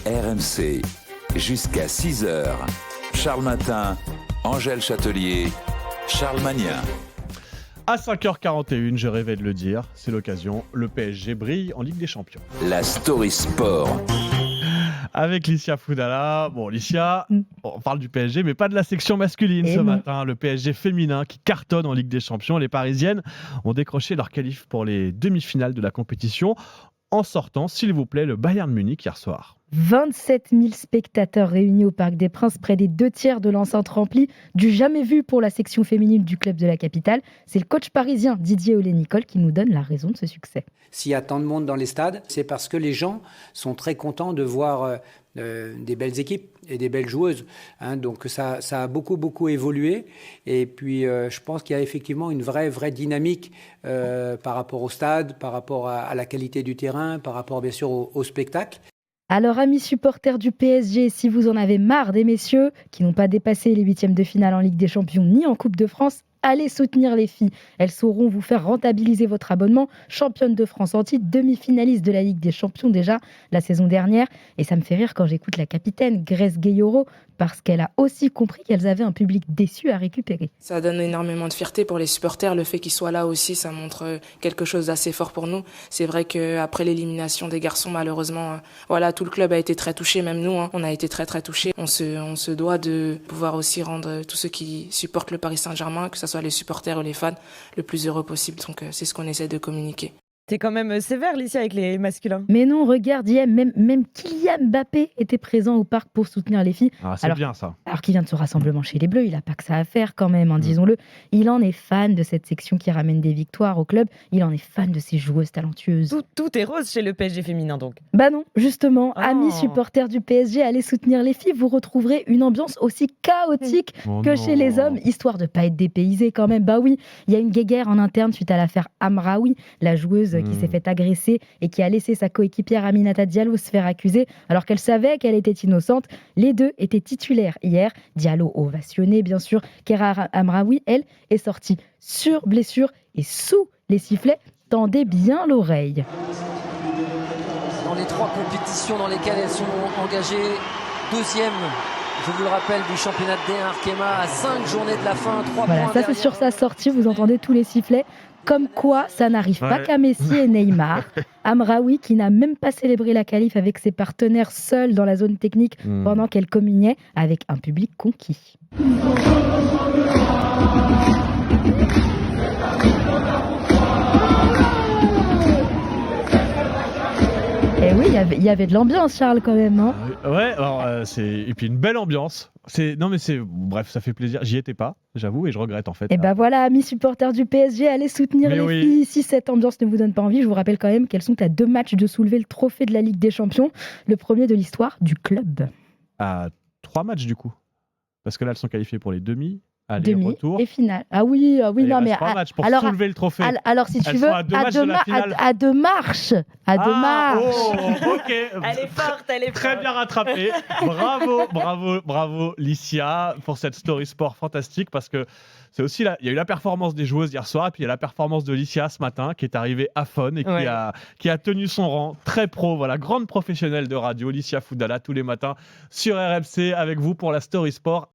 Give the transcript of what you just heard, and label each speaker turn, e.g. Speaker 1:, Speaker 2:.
Speaker 1: RMC, jusqu'à 6h. Charles Matin, Angèle Châtelier, Charles Magnin.
Speaker 2: À 5h41, je rêvais de le dire, c'est l'occasion, le PSG brille en Ligue des Champions.
Speaker 1: La Story Sport.
Speaker 2: Avec Licia Foudala. Bon, Licia, on parle du PSG, mais pas de la section masculine ce matin. Le PSG féminin qui cartonne en Ligue des Champions. Les Parisiennes ont décroché leur qualif pour les demi-finales de la compétition en sortant, s'il vous plaît, le Bayern Munich hier soir.
Speaker 3: 27 000 spectateurs réunis au Parc des Princes, près des 2/3 de l'enceinte remplie, du jamais vu pour la section féminine du club de la capitale. C'est le coach parisien Didier Ollé-Nicole qui nous donne la raison de ce succès.
Speaker 4: S'il y a tant de monde dans les stades, c'est parce que les gens sont très contents de voir des belles équipes et des belles joueuses. Donc ça a beaucoup évolué. Et puis je pense qu'il y a effectivement une vraie dynamique par rapport au stade, par rapport à la qualité du terrain, par rapport bien sûr au spectacle.
Speaker 3: Alors, amis supporters du PSG, si vous en avez marre des messieurs qui n'ont pas dépassé les 8e de finale en Ligue des Champions ni en Coupe de France, allez soutenir les filles. Elles sauront vous faire rentabiliser votre abonnement. Championne de France en titre, demi-finaliste de la Ligue des Champions déjà la saison dernière. Et ça me fait rire quand j'écoute la capitaine Grèce Gayoro, parce qu'elle a aussi compris qu'elles avaient un public déçu à récupérer.
Speaker 5: Ça donne énormément de fierté pour les supporters. Le fait qu'ils soient là aussi, ça montre quelque chose d'assez fort pour nous. C'est vrai qu'après l'élimination des garçons, malheureusement, tout le club a été très touché, même nous, on a été très touchés. On se doit de pouvoir aussi rendre tous ceux qui supportent le Paris Saint-Germain, que ce soit les supporters ou les fans, le plus heureux possible. Donc c'est ce qu'on essaie de communiquer.
Speaker 6: T'es quand même sévère, Licia, avec les masculins.
Speaker 3: Mais non, regarde, hier, même Kylian Mbappé était présent au parc pour soutenir les filles.
Speaker 2: Ah, c'est bien ça.
Speaker 3: Alors qu'il vient de ce rassemblement chez les Bleus, il n'a pas que ça à faire quand même, disons-le. Il en est fan de cette section qui ramène des victoires au club. Il en est fan de ces joueuses talentueuses.
Speaker 6: Tout est rose chez le PSG féminin, donc.
Speaker 3: Bah non, justement, amis supporters du PSG, allez soutenir les filles. Vous retrouverez une ambiance aussi chaotique que chez les hommes, histoire de pas être dépaysés quand même. Bah oui, il y a une guéguerre en interne suite à l'affaire Amraoui, la joueuse qui s'est fait agresser et qui a laissé sa coéquipière Aminata Diallo se faire accuser alors qu'elle savait qu'elle était innocente. Les deux étaient titulaires hier. Diallo ovationné, bien sûr. Kera Amraoui, elle, est sortie sur blessure et sous les sifflets. Tendez bien l'oreille.
Speaker 7: Dans les 3 compétitions dans lesquelles elles sont engagées, 2e, je vous le rappelle, du championnat de D1 Arkema à 5 journées de la fin, 3
Speaker 3: voilà,
Speaker 7: points
Speaker 3: ça c'est sur sa sortie, vous entendez tous les sifflets. Comme quoi, ça n'arrive pas qu'à Messi et Neymar. Amraoui, qui n'a même pas célébré la qualif avec ses partenaires seuls dans la zone technique pendant qu'elle communiait avec un public conquis. Et oui, il y avait de l'ambiance, Charles, quand même.
Speaker 2: Ouais, alors, et puis une belle ambiance. Bref, ça fait plaisir. J'y étais pas, j'avoue, et je regrette en fait.
Speaker 3: Et voilà, amis supporters du PSG, allez soutenir les filles. Si cette ambiance ne vous donne pas envie, je vous rappelle quand même qu'elles sont à 2 matchs de soulever le trophée de la Ligue des Champions, le premier de l'histoire du club.
Speaker 2: À 3 matchs du coup, parce que là elles sont qualifiées pour les demi-retour
Speaker 3: et finale. Ah oui, non mais
Speaker 2: 3 matchs pour
Speaker 3: alors,
Speaker 2: soulever le trophée.
Speaker 3: Alors si tu veux, à 2 marches.
Speaker 2: Oh, ok.
Speaker 6: Elle est forte.
Speaker 2: Très bien rattrapée. Bravo Licia pour cette story sport fantastique, parce que c'est aussi là, il y a eu la performance des joueuses hier soir et puis il y a la performance de Licia ce matin qui est arrivée à fond et qui a tenu son rang, très pro, grande professionnelle de radio, Licia Foudala tous les matins sur RMC avec vous pour la story sport.